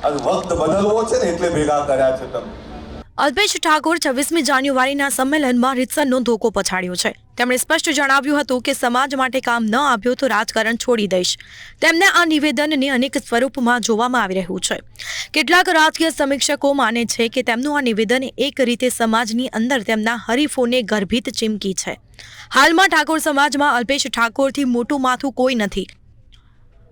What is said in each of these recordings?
વખત બદલવો છે ને એટલે ભેગા કર્યા છે તમે। અલ્પેશ ઠાકોર 26મી જાન્યુઆરીના સંમેલનમાં રીતસરનો ધોકો પછાડ્યો છે। તેમણે સ્પષ્ટ જણાવ્યું હતું કે સમાજ માટે કામ ન આપ્યું તો રાજકારણ છોડી દઈશ। તેમના આ નિવેદનને અનેક સ્વરૂપમાં જોવામાં આવી રહ્યું છે। કેટલાક રાજકીય સમીક્ષકો માને છે કે તેમનું આ નિવેદન એક રીતે સમાજની અંદર તેમના હરીફોને ગર્ભિત ચીમકી છે। હાલમાં ઠાકોર સમાજમાં અલ્પેશ ઠાકોરથી મોટું માથું કોઈ નથી।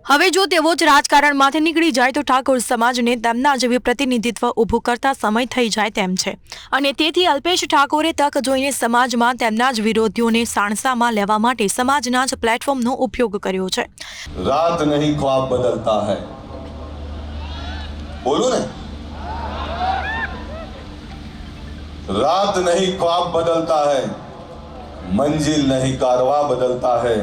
હવે જો તેઓ જ રાજકારણમાંથી નીકળી જાય તો ઠાકોર સમાજને તેમના જેવી પ્રતિનિધિત્વ ઊભું કરતા સમય થઈ જાય તેમ છે અને તેથી અલ્પેશ ઠાકોરે તક જોઈને સમાજમાં તેમના જ વિરોધીઓને સાણસામાં લેવા માટે સમાજના જ પ્લેટફોર્મનો ઉપયોગ કર્યો છે। रात नहीं ख्वाब बदलता है, बोलो ने, रात नहीं ख्वाब बदलता है, मंजिल नहीं कारवा बदलता है,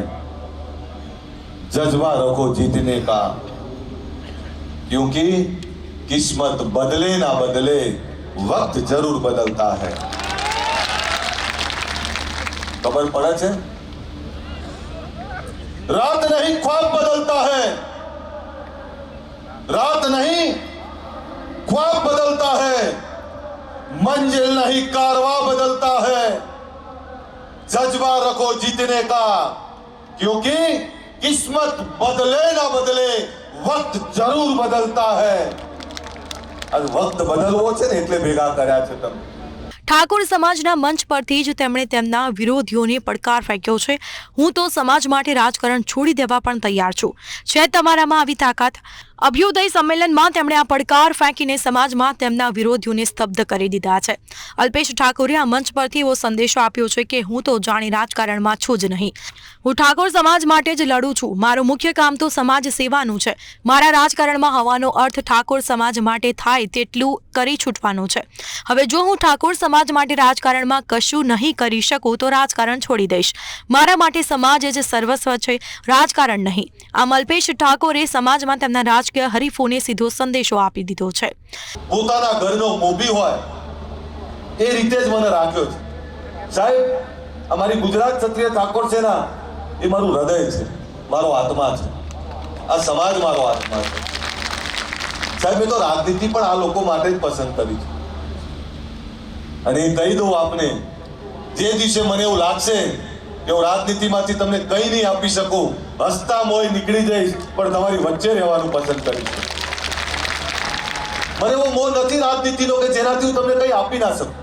जज्बा रखो जीतने का, क्योंकि किस्मत बदले ना बदले वक्त जरूर बदलता है। खबर पड़ा है? रात नहीं ख्वाब बदलता है, रात नहीं ख्वाब बदलता है, मंजिल नहीं कारवा बदलता है, जज्बा रखो जीतने का, क्योंकि किस्मत बदले ना बदले वक्त जरूर बदलता है। वक्त बदलવો છે ને એટલે ભેગા કર્યા છે તમે। ઠાકોર સમાજના મંચ પરથી જ તેમણે તેમના વિરોધીઓને પડકાર ફેંક્યો છે। હું તો સમાજ માટે રાજકારણ છોડી દેવા પણ તૈયાર છું। છે તમારામાં આવી તાકાત? અભ્યુદય સંમેલનમાં તેમણે આ પડકાર ફેંકીને સમાજમાં તેમના વિરોધીઓને સ્તબ્ધ કરી દીધા છે। અલ્પેશ ઠાકોરે આ મંચ પરથી એવો સંદેશો આપ્યો છે કે હું તો જાણે રાજકારણમાં છું જ નહીં। હું ઠાકોર સમાજ માટે જ લડું છું। મારું મુખ્ય કામ તો સમાજ સેવાનું છે। મારા રાજકારણમાં હોવાનો અર્થ ઠાકોર સમાજ માટે થાય તેટલું કરી છૂટવાનો છે। હવે જો હું ઠાકોર સમાજ માટે રાજકારણમાં કશું નહીં કરી શકું તો રાજકારણ છોડી દઈશ। મારા માટે સમાજ જ સર્વસ્વ છે, રાજકારણ નહીં। આમ અલ્પેશ ઠાકોરે સમાજમાં તેમના રાજકીય હરીફોને સીધો સંદેશો આપી દીધો છે। પોતાના ઘરનો મોભી હોય એ રીતે જ મને રાખ્યો છે। સાહેબ, અમારી ગુજરાત ક્ષત્રિય ઠાકોર સેના એ મારું હૃદય છે, મારો આત્મા છે, આ સમાજ મારો આત્મા છે। સાહેબ, મેં તો રાજનીતિ પણ આ લોકો માટે જ પસંદ કરી છે। અને કહી દઉં આપને, જે દિવસે મને એવું લાગશે કે હું રાજનીતિમાંથી તમને કંઈ નહીં આપી શકું, હસતા મોય નીકળી જઈશ, પણ તમારી વચ્ચે રહેવાનું પસંદ કરીશ। મને એવો મોહ નથી રાજનીતિનો કે જેનાથી હું તમને કંઈ આપી ના શકું।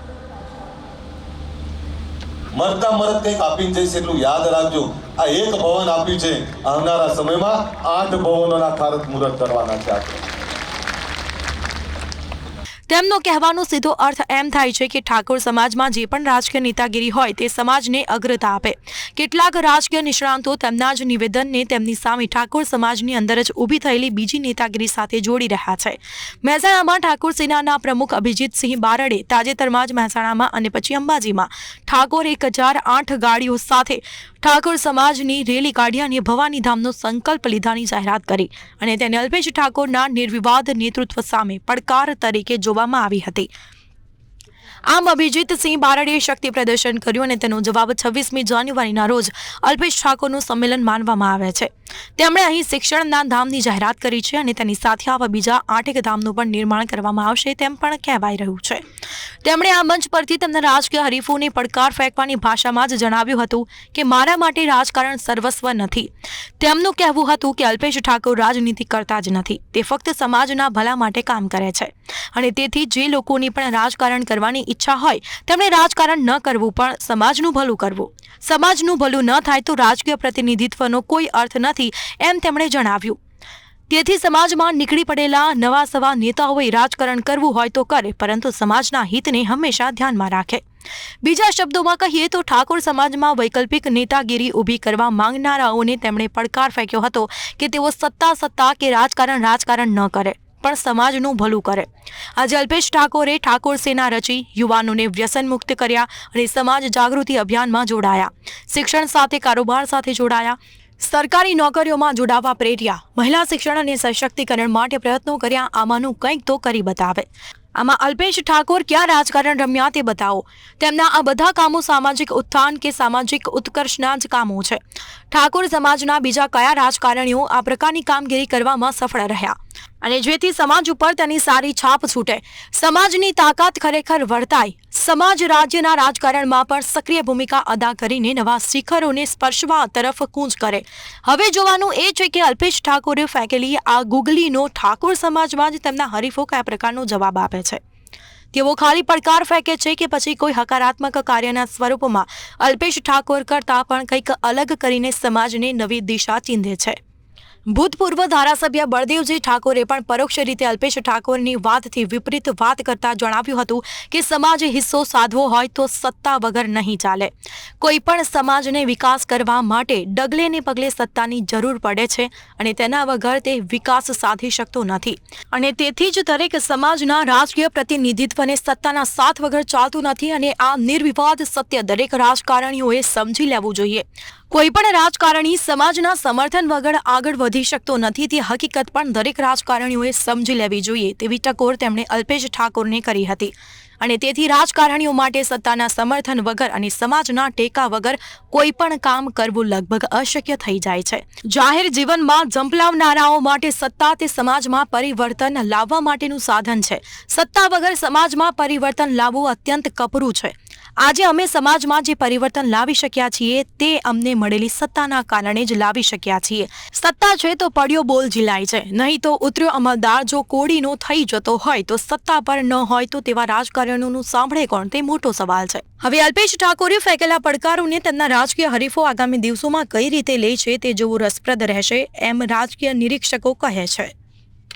મરતા મરત કંઈક આપીને જઈશ એટલું યાદ રાખજો। આ એક ભવન આપ્યું છે, આવનારા સમયમાં 8 ભવનોના ખારત મુહૂર્ત કરવાના છે આપણે। તેમનો કહેવાનો સીધો અર્થ એમ થાય છે કે ઠાકોર સમાજમાં જે પણ રાજકીય નેતાગીરી હોય તે સમાજને અગ્રતા આપે। કેટલાક રાજકીય નિષ્ણાંતો તેમના જ નિવેદનને તેમની સામે ઠાકોર સમાજની અંદર જ ઊભી થયેલી બીજી નેતાગીરી સાથે જોડી રહ્યા છે। મહેસાણામાં ઠાકોર સેનાના પ્રમુખ અભિજીતસિંહ બારડે તાજેતરમાં જ મહેસાણામાં અને પછી અંબાજીમાં ઠાકોર 1008 ગાડીઓ સાથે ઠાકોર સમાજની રેલી કાઢી અને ભવાની ધામનો સંકલ્પ લીધાની જાહેરાત કરી અને તેને અલ્પેશ ઠાકોરના નિર્વિવાદ નેતૃત્વ સામે પડકાર તરીકે જોવામાં આવી હતી। આમ અભિજીતસિંહ બારડે શક્તિ પ્રદર્શન કર્યું અને તેનો જવાબ 26મી જાન્યુઆરીના રોજ અલ્પેશ ઠાકોરનું સંમેલન માનવામાં આવે છે। તેમણે અહીં શિક્ષણના ધામની જાહેરાત કરી છે અને તેની સાથે આવા બીજા 8 ધામનું પણ નિર્માણ કરવામાં આવશે તેમ પણ કહેવાઈ રહ્યું છે। તેમણે આ મંચ પરથી તેમના રાજકીય હરીફોને પડકાર ફેંકવાની ભાષામાં જ જણાવ્યું હતું કે મારા માટે રાજકારણ સર્વસ્વ નથી। તેમનું કહેવું હતું કે અલ્પેશ ઠાકોર રાજનીતિ કરતા જ નથી, તે ફક્ત સમાજના ભલા માટે કામ કરે છે અને તેથી જે લોકોની પણ રાજકારણ કરવાની ઈચ્છા હોય તેમણે રાજકારણ ન કરવું પણ સમાજનું ભલું કરવું। સમાજનું ભલું ન થાય તો રાજકીય પ્રતિનિધિત્વનો કોઈ અર્થ નથી એમ તેમણે જણાવ્યું। તેથી સમાજમાં નીકળી પડેલા નવા સવા નેતાઓએ રાજકારણ કરવું હોય તો કરે, પરંતુ સમાજના હિતને હંમેશા ધ્યાનમાં રાખે। બીજા શબ્દોમાં કહીએ તો ઠાકોર સમાજમાં વૈકલ્પિક નેતાગીરી ઊભી કરવા માંગનારાઓને તેમણે પડકાર ફેંક્યો હતો કે તેઓ સત્તા કે રાજકારણ ન કરે પણ સમાજનું ભલું કરે। આજે અલ્પેશ ઠાકોરે ઠાકોર સેના રચી, યુવાનોને વ્યસન મુક્ત કર્યા અને સમાજ જાગૃતિ અભિયાનમાં જોડાયા, શિક્ષણ સાથે કારોબાર સાથે જોડાયા, સરકારી નોકરીઓમાં જોડાવા પ્રેર્યા, મહિલા શિક્ષણ અને સશક્તિકરણ માટે પ્રયત્નો કર્યા। આમાંનું કંઈક તો કરી બતાવે। આમાં અલ્પેશ ઠાકોર ક્યાં રાજકારણ રમ્યા તે બતાવો। તેમના આ બધા કામો સામાજિક ઉત્થાન કે સામાજિક ઉત્કર્ષના જ કામો છે। ઠાકોર સમાજના બીજા કયા રાજકારણીઓ આ પ્રકારની કામગીરી કરવામાં સફળ રહ્યા? અને જેથી સમાજ ઉપર તેની સારી છાપ છૂટે, સમાજની તાકાત ખરેખર વર્તાય, સમાજ રાજ્યના રાજકારણમાં પણ સક્રિય ભૂમિકા અદા કરીને નવા શિખરોને સ્પર્શવા તરફ કૂચ કરે. હવે જોવાનું એ છે કે અલ્પેશ ઠાકોરે ફેંકેલી આ ગુગલીનો ઠાકોર સમાજમાં જ તેમના હરીફો કયા પ્રકારનો જવાબ આપે છે. તેઓ ખાલી પડકાર ફેંકે છે કે પછી કોઈ હકારાત્મક કાર્યના સ્વરૂપમાં અલ્પેશ ઠાકોર કરતાં પણ કંઈક અલગ કરીને સમાજને નવી દિશા ચીંધે છે. ભૂતપૂર્વ ધારાસભ્ય બળદેવજી ઠાકોરે પણ પરોક્ષ રીતે અલ્પેશ ઠાકોરની વાતથી વિપરીત વાત કરતા જણાવ્યું હતું કે સમાજે હિસ્સો સાધવો હોય તો સત્તા વગર નહીં ચાલે. કોઈ પણ સમાજને વિકાસ કરવા માટે ડગલે ને પગલે સત્તાની જરૂર પડે છે અને તેના વગર તે વિકાસ સાધી શકતો નથી. અને તેથી જ દરેક સમાજના રાજકીય પ્રતિનિધિત્વને સત્તાના સાથ વગર ચાલતું નથી અને આ નિર્વિવાદ સત્ય દરેક રાજકારણીઓએ સમજી લેવું જોઈએ. કોઈ પણ રાજકારણી સમાજના સમર્થન વગર આગળ વધી શકતો નથી તે હકીકત પણ દરેક રાજકારણીઓએ સમજી લેવી જોઈએ તેવી ટકોર તેમણે અલ્પેશ ઠાકોરને કરી હતી. અને તેથી રાજકારણીઓ માટે સત્તાના સમર્થન વગર અને સમાજના ટેકા વગર કોઈ પણ કામ કરવું લગભગ અશક્ય થઈ જાય છે. જાહેર જીવનમાં ઝંપલાવનારાઓ માટે સત્તા તે સમાજમાં પરિવર્તન લાવવા માટેનું સાધન છે. સત્તા વગર સમાજમાં પરિવર્તન લાવવું અત્યંત કપરું છે. આજે અમે સમાજમાં જે પરિવર્તન લાવી શક્યા છીએ તે અમને મળેલી સત્તાના કારણે જ લાવી શક્યા છીએ. સત્તા છે તો પડ્યો બોલ ઝીલાય છે, નહીં તો ઉતર્યો અમલદાર જો કોડીનો થઈ જતો હોય તો સત્તા પર ન હોય તો તેવા રાજકારણીઓનું સાંભળે કોણ તે મોટો સવાલ છે. હવે અલ્પેશ ઠાકોરે ફેંકેલા પડકારોને તેમના રાજકીય હરીફો આગામી દિવસોમાં કઈ રીતે લે છે તે જોવું રસપ્રદ રહેશે એમ રાજકીય નિરીક્ષકો કહે છે.